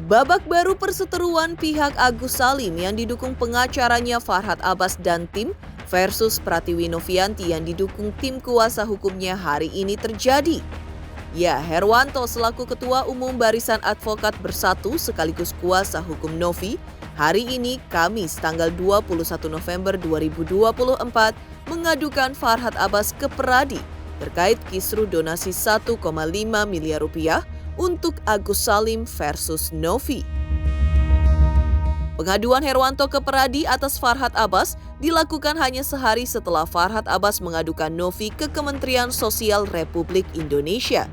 Babak baru perseteruan pihak Agus Salim yang didukung pengacaranya Farhad Abbas dan tim versus Pratiwi Novianti yang didukung tim kuasa hukumnya hari ini terjadi. Ya, Herwanto selaku Ketua Umum Barisan Advokat Bersatu sekaligus kuasa hukum Novi, hari ini Kamis tanggal 21 November 2024 mengadukan Farhad Abbas ke Peradi terkait kisru donasi 1,5 miliar rupiah untuk Agus Salim versus Novi. Pengaduan Herwanto ke Peradi atas Farhad Abbas dilakukan hanya sehari setelah Farhad Abbas mengadukan Novi ke Kementerian Sosial Republik Indonesia.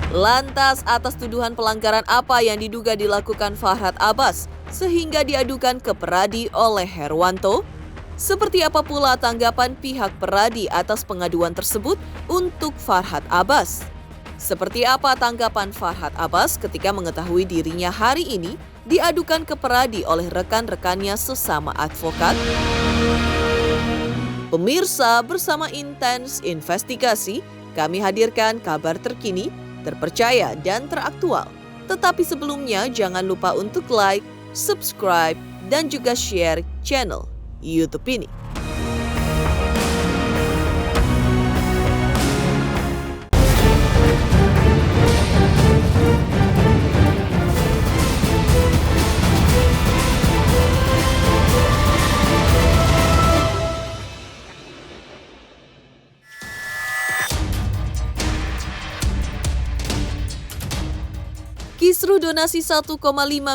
Lantas, atas tuduhan pelanggaran apa yang diduga dilakukan Farhad Abbas sehingga diadukan ke Peradi oleh Herwanto? Seperti apa pula tanggapan pihak Peradi atas pengaduan tersebut untuk Farhad Abbas? Seperti apa tanggapan Farhad Abbas ketika mengetahui dirinya hari ini diadukan ke Peradi oleh rekan-rekannya sesama advokat? Pemirsa, bersama Intens Investigasi, kami hadirkan kabar terkini, terpercaya, dan teraktual. Tetapi sebelumnya jangan lupa untuk like, subscribe, dan juga share channel YouTube ini. Kisru donasi 1,5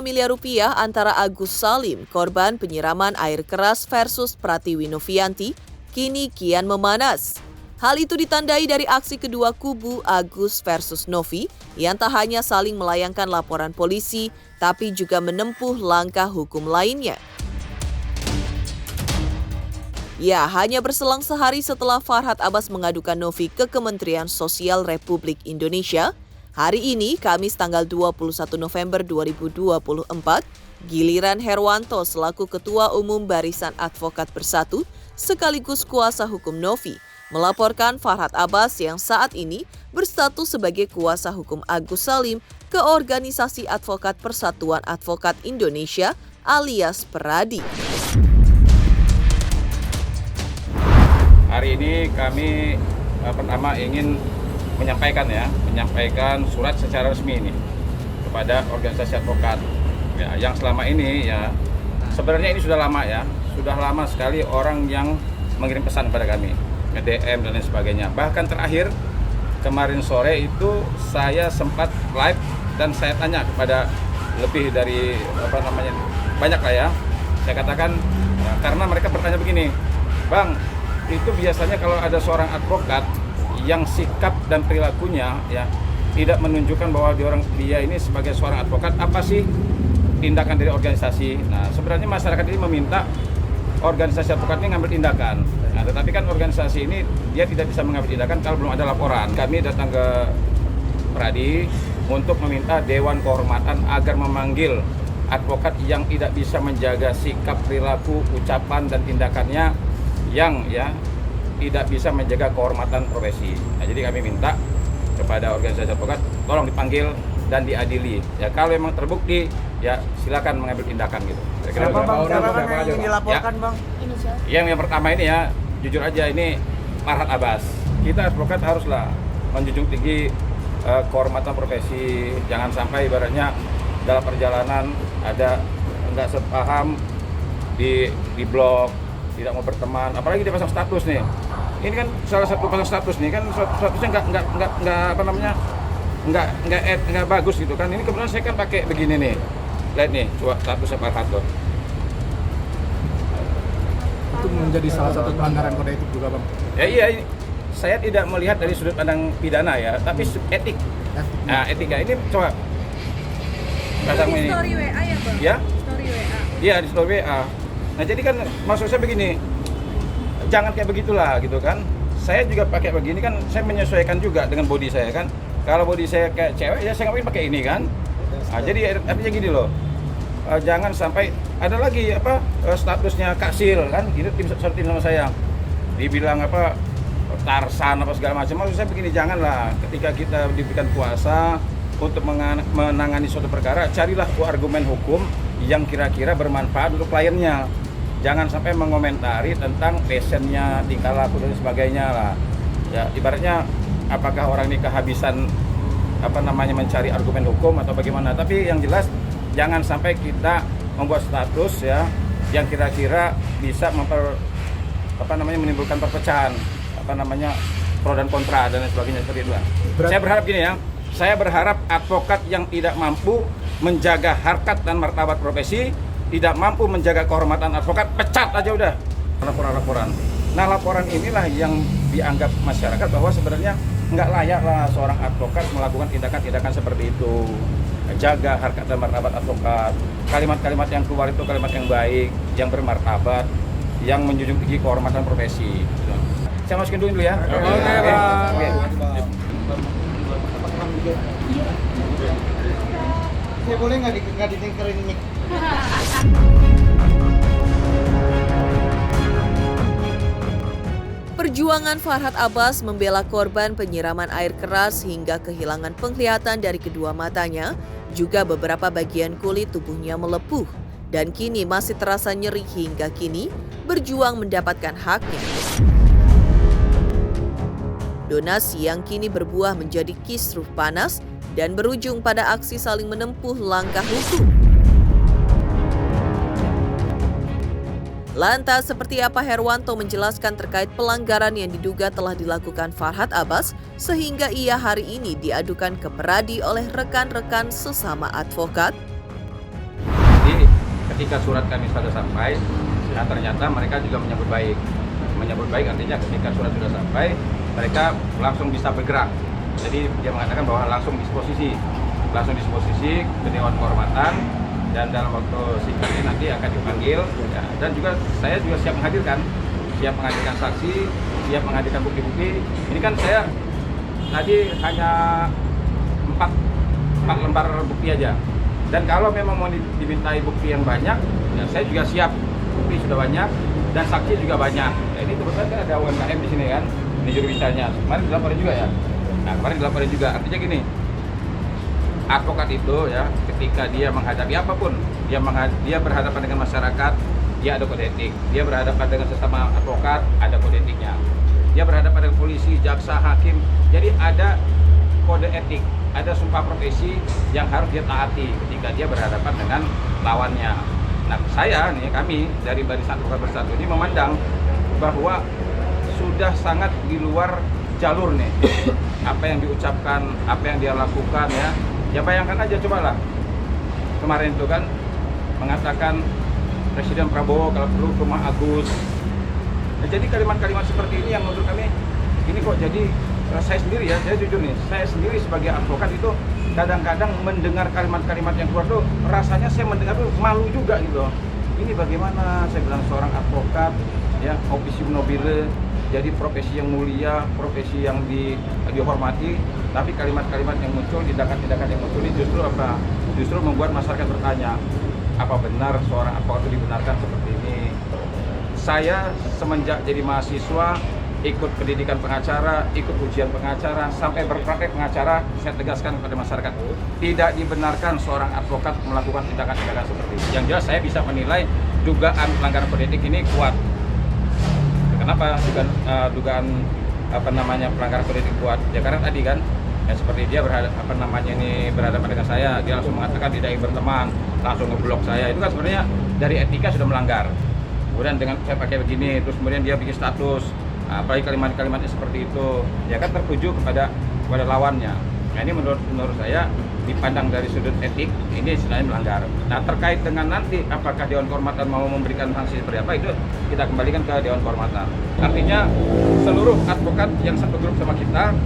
miliar rupiah antara Agus Salim, korban penyiraman air keras versus Pratiwi Novianti, kini kian memanas. Hal itu ditandai dari aksi kedua kubu Agus versus Novi yang tak hanya saling melayangkan laporan polisi, tapi juga menempuh langkah hukum lainnya. Ya, hanya berselang sehari setelah Farhad Abbas mengadukan Novi ke Kementerian Sosial Republik Indonesia, hari ini, Kamis tanggal 21 November 2024, giliran Herwanto selaku Ketua Umum Barisan Advokat Bersatu sekaligus kuasa hukum Novi melaporkan Farhad Abbas yang saat ini berstatus sebagai kuasa hukum Agus Salim ke Organisasi Advokat Persatuan Advokat Indonesia alias Peradi. Hari ini kami pertama ingin menyampaikan surat secara resmi ini kepada organisasi advokat ya, yang selama ini ya sebenarnya ini sudah lama sekali orang yang mengirim pesan kepada kami, nge-DM dan lain sebagainya. Bahkan terakhir kemarin sore itu saya sempat live dan saya tanya kepada lebih dari banyak lah ya. Saya katakan karena mereka bertanya begini, Bang, itu biasanya kalau ada seorang advokat yang sikap dan perilakunya ya tidak menunjukkan bahwa dia ini sebagai seorang advokat, apa sih tindakan dari organisasi? Nah, sebenarnya masyarakat ini meminta organisasi advokat ini ngambil tindakan. Nah, tetapi kan organisasi ini dia tidak bisa mengambil tindakan kalau belum ada laporan. Kami datang ke Peradi untuk meminta Dewan Kehormatan agar memanggil advokat yang tidak bisa menjaga sikap, perilaku, ucapan dan tindakannya yang ya tidak bisa menjaga kehormatan profesi. Nah, jadi kami minta kepada organisasi advokat tolong dipanggil dan diadili. Ya kalau memang terbukti ya silakan mengambil tindakan gitu. Siapa yang ingin dilaporkan ya. Bang? Yang pertama ini ya jujur aja ini Farhad Abbas. Kita advokat haruslah menjunjung tinggi kehormatan profesi. Jangan sampai ibaratnya dalam perjalanan ada nggak sepaham di blog, tidak mau berteman, apalagi dia pasang status nih. Ini kan salah satu pasang status nih kan statusnya nggak bagus gitu kan. Ini kebetulan saya kan pakai begini nih. Lihat nih, coba statusnya Farhad tuh. Itu menjadi salah satu pelanggaran kode etik juga, Bang. Ya iya, saya tidak melihat dari sudut pandang pidana ya, tapi etik. Nah, etika ini coba pasang ini. Story WA ya, Bang? Ya? Story WA. Iya, di story WA. Nah, jadi kan maksud saya begini, jangan kayak begitulah gitu kan. Saya juga pakai begini kan, saya menyesuaikan juga dengan body saya kan. Kalau body saya kayak cewek, ya saya nggak pakai ini kan. Nah, jadi artinya gini loh, jangan sampai ada lagi statusnya Kaksil kan, itu tim sama saya. Dibilang Tarsan segala macam. Maksud saya begini, janganlah ketika kita diberikan kuasa untuk menangani suatu perkara, carilah argumen hukum yang kira-kira bermanfaat untuk kliennya. Jangan sampai mengomentari tentang passionnya, tingkah laku dan sebagainya lah. Ya, ibaratnya apakah orang ini kehabisan mencari argumen hukum atau bagaimana. Tapi yang jelas jangan sampai kita membuat status ya yang kira-kira bisa menimbulkan perpecahan, pro dan kontra dan lain sebagainya seperti itu. Saya berharap gini ya. Saya berharap advokat yang tidak mampu menjaga harkat dan martabat profesi, tidak mampu menjaga kehormatan advokat, pecat aja udah. Laporan-laporan. Nah, laporan inilah yang dianggap masyarakat bahwa sebenarnya nggak layak lah seorang advokat melakukan tindakan-tindakan seperti itu. Jaga harkat dan martabat advokat. Kalimat-kalimat yang keluar itu kalimat yang baik, yang bermartabat, yang menjunjung tinggi kehormatan profesi. Saya masukin dulu ya. Oke, Bang. Saya boleh nggak ditengkerin mic? Perjuangan Farhad Abbas membela korban penyiraman air keras hingga kehilangan penglihatan dari kedua matanya, juga beberapa bagian kulit tubuhnya melepuh, dan kini masih terasa nyeri hingga kini berjuang mendapatkan haknya. Donasi yang kini berbuah menjadi kisruh panas dan berujung pada aksi saling menempuh langkah hukum. Lantas, seperti apa Herwanto menjelaskan terkait pelanggaran yang diduga telah dilakukan Farhad Abbas sehingga ia hari ini diadukan ke Peradi oleh rekan-rekan sesama advokat? Jadi ketika surat kami sudah sampai, nah ternyata mereka juga menyambut baik. Menyambut baik artinya ketika surat sudah sampai, mereka langsung bisa bergerak. Jadi dia mengatakan bahwa langsung disposisi ke Dewan Kehormatan, dan dalam waktu singkat ini nanti akan dipanggil. Ya, dan juga saya juga siap menghadirkan saksi, siap menghadirkan bukti-bukti. Ini kan saya tadi hanya 4 lembar bukti aja. Dan kalau memang mau dimintai bukti yang banyak, ya saya juga siap. Bukti sudah banyak dan saksi juga banyak. Ya, ini kebetulan kan ada UMKM di sini kan, ini juru bicaranya. Kemarin dilaporin juga ya. Nah, kemarin dilaporin juga. Artinya gini, advokat itu ya ketika dia menghadapi apapun, dia berhadapan dengan masyarakat, dia ada kode etik. Dia berhadapan dengan sesama advokat, ada kode etiknya. Dia berhadapan dengan polisi, jaksa, hakim, jadi ada kode etik, ada sumpah profesi yang harus dia taati ketika dia berhadapan dengan lawannya. Nah, kami dari Barisan Advokat Bersatu ini memandang bahwa sudah sangat di luar jalur nih. Apa yang diucapkan, apa yang dia lakukan ya. Ya bayangkan aja, cobalah. Kemarin itu kan mengatakan Presiden Prabowo kalau perlu ke rumah Agus. Nah, jadi kalimat-kalimat seperti ini yang menurut kami, ini kok jadi saya sendiri ya, saya jujur nih, saya sendiri sebagai advokat itu kadang-kadang mendengar kalimat-kalimat yang keluar tuh rasanya saya mendengar tuh malu juga gitu. Ini bagaimana saya bilang seorang advokat ya, officium nobile, jadi profesi yang mulia, profesi yang dihormati, tapi kalimat-kalimat yang muncul, tindakan-tindakan yang muncul ini justru apa? Justru membuat masyarakat bertanya, apa benar seorang advokat itu dibenarkan seperti ini? Saya semenjak jadi mahasiswa ikut pendidikan pengacara, ikut ujian pengacara, sampai berpraktek pengacara, saya tegaskan kepada masyarakat, tidak dibenarkan seorang advokat melakukan tindakan-tindakan seperti ini. Yang jelas saya bisa menilai dugaan pelanggaran kode etik ini kuat. Kenapa dugaan pelanggaran kode etik kuat? Ya karena tadi kan, ya seperti dia berhadapan dengan saya, dia langsung mengatakan tidak ingin berteman, langsung ngeblok saya. Itu kan sebenarnya dari etika sudah melanggar. Kemudian dengan saya pakai begini, terus kemudian dia bikin status. Apalagi kalimat-kalimatnya seperti itu, ya kan tertuju kepada lawannya. Nah, ini menurut saya dipandang dari sudut etik ini sebenarnya melanggar. Nah, terkait dengan nanti apakah Dewan Kehormatan mau memberikan sanksi seperti apa, itu kita kembalikan ke Dewan Kehormatan. Artinya seluruh advokat yang satu grup sama kita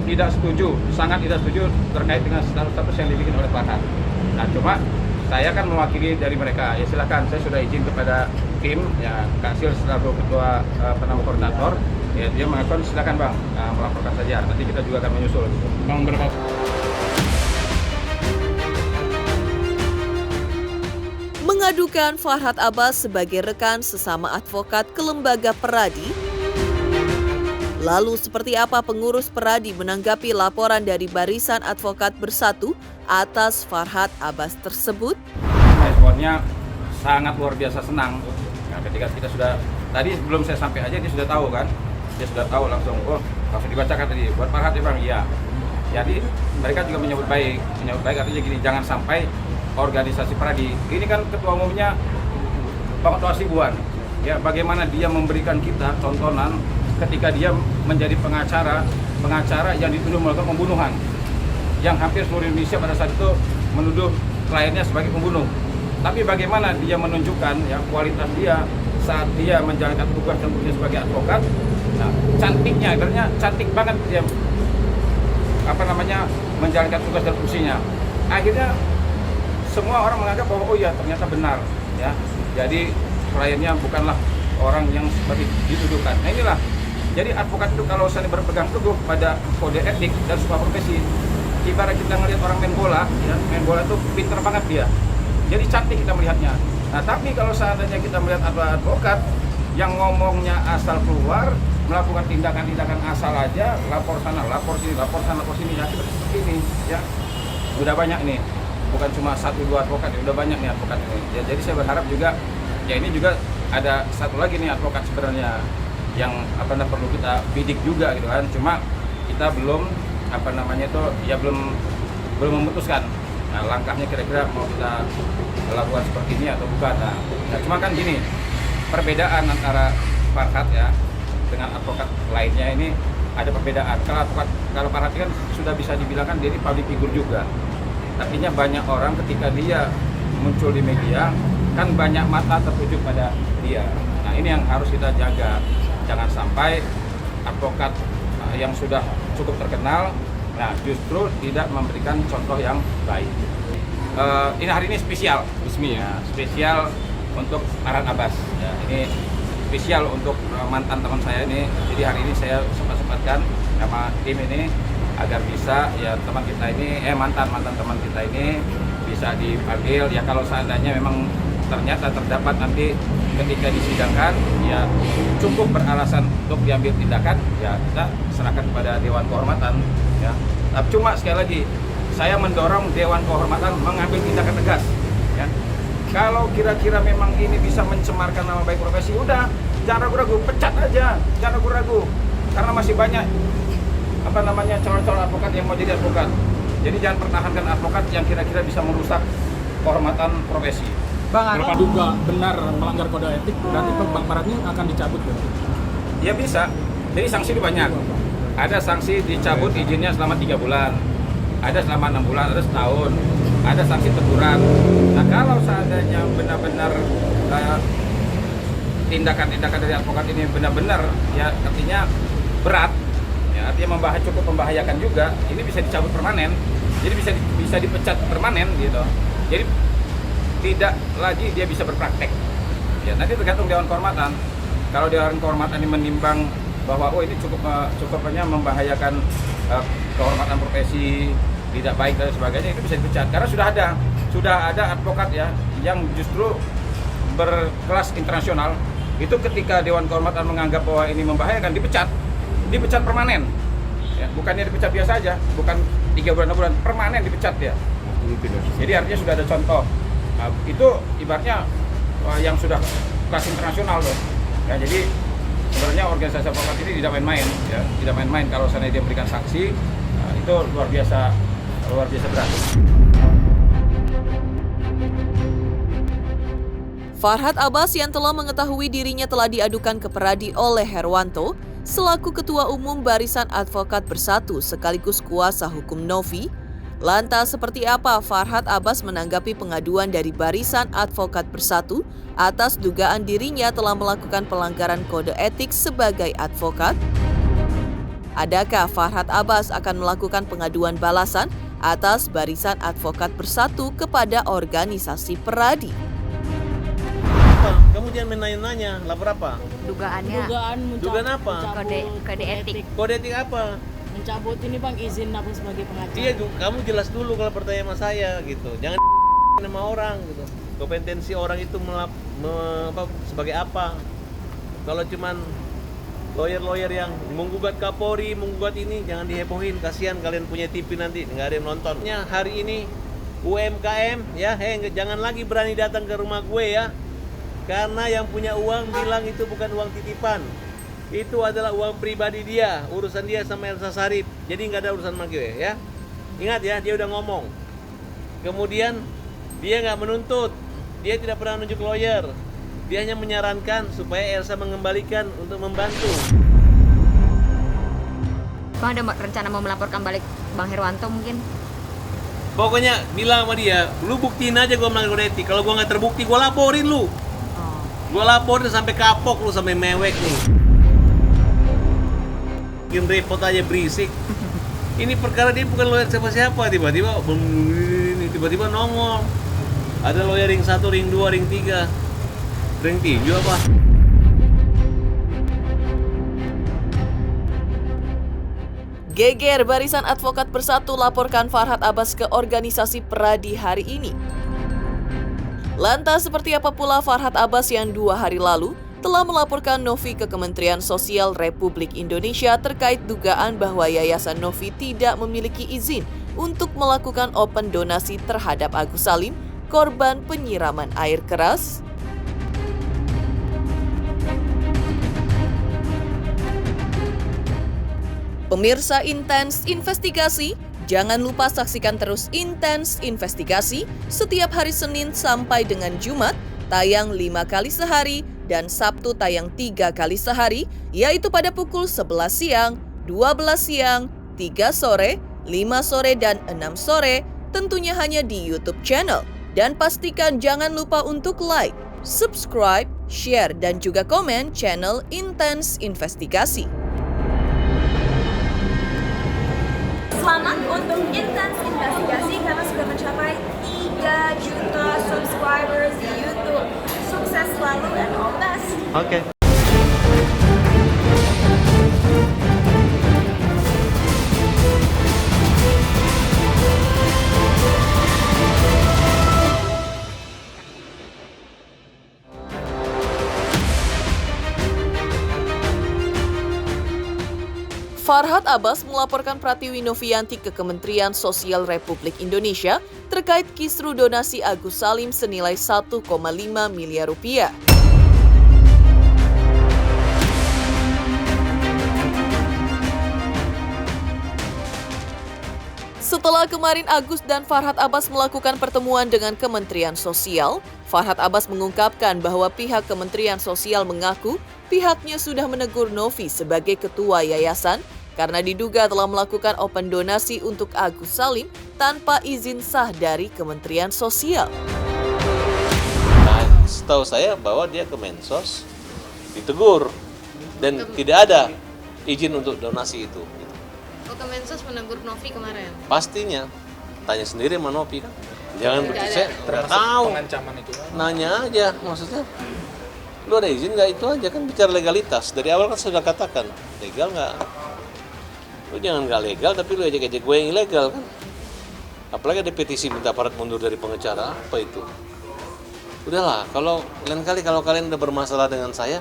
tidak setuju, sangat tidak setuju terkait dengan status yang dibikin oleh Farhad. Nah, cuma saya kan mewakili dari mereka, ya silakan, saya sudah izin kepada tim, ya Kak Sil selaku ketua koordinator, ya dia mengatakan silakan Bang, melaporkan saja, nanti kita juga akan menyusul. Bang, berapa? Mengadukan Farhad Abbas sebagai rekan sesama advokat ke lembaga Peradi, Lalu seperti apa pengurus Peradi menanggapi laporan dari Barisan Advokat Bersatu atas Farhad Abbas tersebut? Responnya sangat luar biasa senang. Nah, ketika kita sudah, tadi sebelum saya sampai aja dia sudah tahu kan, dia sudah tahu langsung dibacakan tadi, buat Farhad dia bilang iya. Jadi mereka juga menyambut baik artinya gini, jangan sampai organisasi Peradi, ini kan ketua umumnya Pak Ketua Hasibuan, ya bagaimana dia memberikan kita tontonan ketika dia menjadi pengacara yang dituduh melakukan pembunuhan, yang hampir seluruh Indonesia pada saat itu menuduh kliennya sebagai pembunuh. Tapi bagaimana dia menunjukkan ya kualitas dia saat dia menjalankan tugas dan fungsinya sebagai advokat. Nah, cantiknya, ibaratnya cantik banget dia menjalankan tugas dan fungsinya. Akhirnya semua orang menganggap bahwa oh iya ternyata benar ya. Jadi kliennya bukanlah orang yang seperti dituduhkan. Nah inilah. Jadi advokat itu kalau saya berpegang teguh pada kode etik dan sebuah profesi, ibarat kita ngelihat orang main bola, ya main bola itu pinter banget dia. Jadi cantik kita melihatnya. Nah tapi kalau seandainya kita melihat advokat yang ngomongnya asal keluar, melakukan tindakan-tindakan asal aja, lapor sana, lapor sini, ya seperti ini, ya udah banyak nih. Bukan cuma 1-2 advokat, ya udah banyak nih advokat ini. Ya, jadi saya berharap juga, ya ini juga ada satu lagi nih advokat sebenarnya yang perlu kita bidik juga gitu kan. Cuma kita belum belum memutuskan. Nah, langkahnya kira-kira mau kita lakukan seperti ini atau bukan. Nah, cuma kan gini, perbedaan antara Farhad ya dengan advokat lainnya ini ada perbedaan. Kalau Farhad kan sudah bisa dibilang kan dia ini public figure juga. Artinya banyak orang ketika dia muncul di media kan banyak mata tertuju pada dia. Nah ini yang harus kita jaga. Jangan sampai advokat yang sudah cukup terkenal, nah justru tidak memberikan contoh yang baik. Ini hari ini spesial, resmi ya, spesial untuk Farhad Abbas. Ya, ini spesial untuk mantan teman saya ini. Jadi hari ini saya sempat-sempatkan sama tim ini agar bisa ya teman kita ini, mantan teman kita ini bisa dipanggil. Ya kalau seandainya memang ternyata terdapat nanti ketika disidangkan ya cukup beralasan untuk diambil tindakan, ya kita serahkan kepada Dewan Kehormatan ya. Tapi cuma sekali lagi saya mendorong Dewan Kehormatan mengambil tindakan tegas ya. Kalau kira-kira memang ini bisa mencemarkan nama baik profesi, udah jangan ragu-ragu, pecat aja, jangan ragu-ragu, karena masih banyak calon-calon advokat yang mau jadi advokat. Jadi jangan pertahankan advokat yang kira-kira bisa merusak kehormatan profesi. Bang, kalau juga benar melanggar kode etik, berarti Bang Farhadnya akan dicabut berarti? Ya bisa. Jadi sanksi itu banyak. Ada sanksi dicabut izinnya selama 3 bulan, ada selama 6 bulan, ada setahun, ada sanksi teguran. Nah kalau seandainya benar-benar tindakan-tindakan dari advokat ini benar-benar ya artinya berat, ya artinya cukup membahayakan juga, ini bisa dicabut permanen. Jadi bisa dipecat permanen gitu. Jadi tidak lagi dia bisa berpraktek. Ya nanti tergantung Dewan Kehormatan. Kalau Dewan Kehormatan ini menimbang bahwa oh ini cukupnya membahayakan kehormatan profesi, tidak baik dan sebagainya, itu bisa dipecat. Karena sudah ada advokat ya yang justru berkelas internasional. Itu ketika Dewan Kehormatan menganggap bahwa ini membahayakan, dipecat permanen. Ya, bukannya dipecat biasa aja, bukan 3 bulan 6 bulan, permanen dipecat ya. Jadi artinya sudah ada contoh. Nah, itu ibaratnya yang sudah kelas internasional loh. Ya, jadi sebenarnya organisasi advokat ini tidak main-main, ya, tidak main-main. Kalau seandainya dia memberikan sanksi, itu luar biasa berat. Farhad Abbas yang telah mengetahui dirinya telah diadukan ke Peradi oleh Herwanto selaku Ketua Umum Barisan Advokat Bersatu sekaligus kuasa hukum Novi. Lantas seperti apa Farhad Abbas menanggapi pengaduan dari Barisan Advokat Bersatu atas dugaan dirinya telah melakukan pelanggaran kode etik sebagai advokat? Adakah Farhad Abbas akan melakukan pengaduan balasan atas Barisan Advokat Bersatu kepada organisasi Peradi? Kamu jangan menanya-nanya, lapor apa? Dugaan apa? Kode etik. Kode etik apa? Mencabut ini Bang izin aku sebagai pengacara. Iya, kamu jelas dulu kalau pertanyaan sama saya gitu. Jangan sama orang gitu. Kompetensi orang itu sebagai apa? Kalau cuman lawyer-lawyer yang menggugat Kapolri, menggugat ini, jangan dihebohin, kasihan kalian punya TV nanti nggak ada yang nontonnya. Hari ini UMKM ya, jangan lagi berani datang ke rumah gue ya, karena yang punya uang bilang itu bukan uang titipan, itu adalah uang pribadi dia, urusan dia sama Elsa Sharif, jadi nggak ada urusan sama gue ya. Ingat ya, dia udah ngomong. Kemudian dia nggak menuntut, dia tidak pernah nunjuk lawyer, dia hanya menyarankan supaya Elsa mengembalikan untuk membantu. Bang ada rencana mau melaporkan balik Bang Herwanto mungkin? Pokoknya bilang sama dia, lu buktiin aja gue melanggar kode etik. Kalau gue nggak terbukti, gue laporin lu. Gue laporin sampai kapok lu, sampai mewek nih. Bikin repot aja berisik. Ini perkara dia bukan lawyer siapa-siapa, tiba-tiba nongol. Ada lawyer ring 1, ring 2, ring 3, ring 7 apa? Geger Barisan Advokat Bersatu laporkan Farhad Abbas ke organisasi Peradi hari ini. Lantas seperti apa pula Farhad Abbas yang 2 hari lalu telah melaporkan Novi ke Kementerian Sosial Republik Indonesia terkait dugaan bahwa Yayasan Novi tidak memiliki izin untuk melakukan open donasi terhadap Agus Salim, korban penyiraman air keras? Pemirsa Intens Investigasi, jangan lupa saksikan terus Intens Investigasi setiap hari Senin sampai dengan Jumat, tayang 5 kali sehari dan Sabtu tayang 3 kali sehari, yaitu pada pukul 11 siang, 12 siang, 3 sore, 5 sore, dan 6 sore, tentunya hanya di YouTube channel. Dan pastikan jangan lupa untuk like, subscribe, share, dan juga komen channel Intens Investigasi. Selamat untuk Intens Investigasi karena sudah mencapai 3 juta subscribers di YouTube. Sukses selalu and all the best. Oke. Farhad Abbas melaporkan Pratiwi Novianti ke Kementerian Sosial Republik Indonesia terkait kisru donasi Agus Salim senilai 1,5 miliar rupiah. Setelah kemarin Agus dan Farhad Abbas melakukan pertemuan dengan Kementerian Sosial, Farhad Abbas mengungkapkan bahwa pihak Kementerian Sosial mengaku pihaknya sudah menegur Novi sebagai ketua yayasan karena diduga telah melakukan open donasi untuk Agus Salim tanpa izin sah dari Kementerian Sosial. Nah, setahu saya bahwa dia ke Mensos ditegur dan tidak ada izin untuk donasi itu. Oh, Kemensos menegur Novi kemarin? Pastinya, tanya sendiri sama Novi kan. Jangan begitu, saya nggak tahu. Pengancaman itu. Nanya aja, maksudnya. Lu ada izin nggak, itu aja kan bicara legalitas. Dari awal kan sudah katakan, legal nggak? Lu jangan nggak legal, tapi lu ejek-ejek gue yang ilegal kan. Apalagi ada petisi minta Farhad mundur dari pengacara, apa itu? Udahlah, kalau lain kali kalau kalian udah bermasalah dengan saya,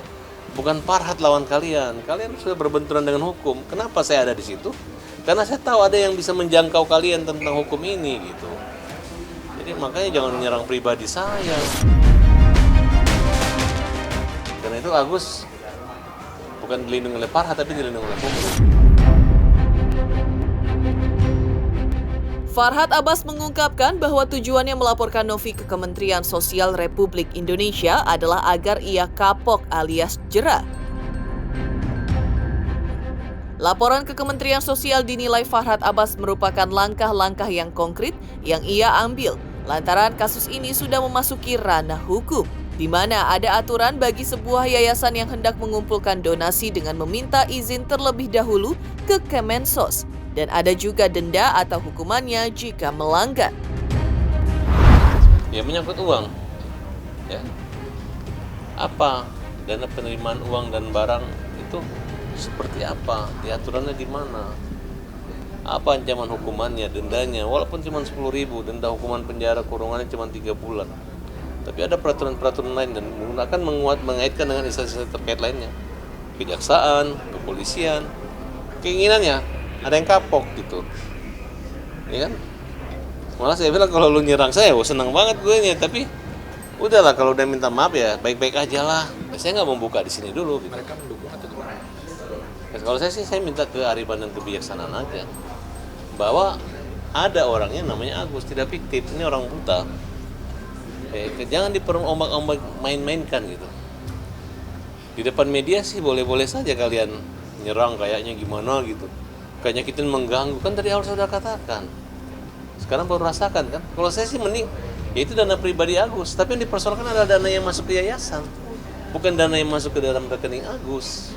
bukan Farhad lawan kalian. Kalian sudah berbenturan dengan hukum. Kenapa saya ada di situ? Karena saya tahu ada yang bisa menjangkau kalian tentang hukum ini gitu. Jadi makanya jangan menyerang pribadi saya. Karena itu Agus bukan dilindungi oleh Farhad, tapi dilindungi oleh hukum. Farhad Abbas mengungkapkan bahwa tujuannya melaporkan Novi ke Kementerian Sosial Republik Indonesia adalah agar ia kapok alias jera. Laporan ke Kementerian Sosial dinilai Farhad Abbas merupakan langkah-langkah yang konkret yang ia ambil lantaran kasus ini sudah memasuki ranah hukum, di mana ada aturan bagi sebuah yayasan yang hendak mengumpulkan donasi dengan meminta izin terlebih dahulu ke Kemensos. Dan ada juga denda atau hukumannya jika melanggar. Ya menyangkut uang. Ya. Apa dana penerimaan uang dan barang itu seperti apa? Aturannya di mana? Apa ancaman hukumannya, dendanya? Walaupun cuma 10.000, denda hukuman penjara kurungannya cuma 3 bulan. Tapi ada peraturan-peraturan lain dan akan mengaitkan dengan instansi terkait lainnya. kejaksaan, kepolisian, keinginannya ada yang kapok gitu, ya kan? Malah saya bilang kalau lu nyerang saya, senang banget gue nya, tapi udahlah kalau udah minta maaf ya baik-baik aja lah. Saya nggak membuka di sini dulu. Gitu. Mereka mendukung atau gimana? Kalau saya sih saya minta kearifan dan kebijaksanaan aja, bahwa ada orangnya namanya Agus, tidak fiktif, ini orang buta. Jangan diperombak-ombak main-mainkan gitu. Di depan media sih boleh-boleh saja kalian nyerang kayaknya gimana gitu. Kayaknya kita mengganggu, kan dari awal saya sudah katakan. Sekarang baru rasakan kan. Kalau saya sih mending, ya itu dana pribadi Agus. Tapi yang dipersoalkan adalah dana yang masuk ke yayasan. Bukan dana yang masuk ke dalam rekening Agus.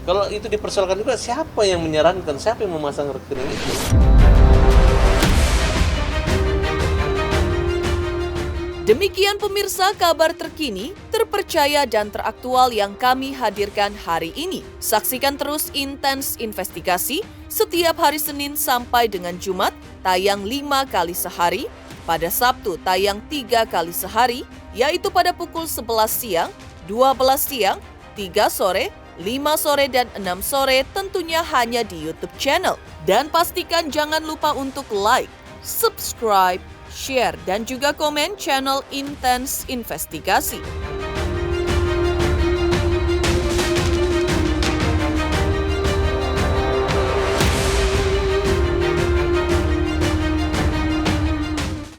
Kalau itu dipersoalkan juga, siapa yang menyarankan, siapa yang memasang rekening itu? Demikian pemirsa kabar terkini, terpercaya dan teraktual yang kami hadirkan hari ini. Saksikan terus Intens Investigasi setiap hari Senin sampai dengan Jumat, tayang 5 kali sehari. Pada Sabtu tayang 3 kali sehari, yaitu pada pukul 11 siang, 12 siang, 3 sore, 5 sore, dan 6 sore, tentunya hanya di YouTube channel. Dan pastikan jangan lupa untuk like, subscribe, share, dan juga komen channel Intens Investigasi.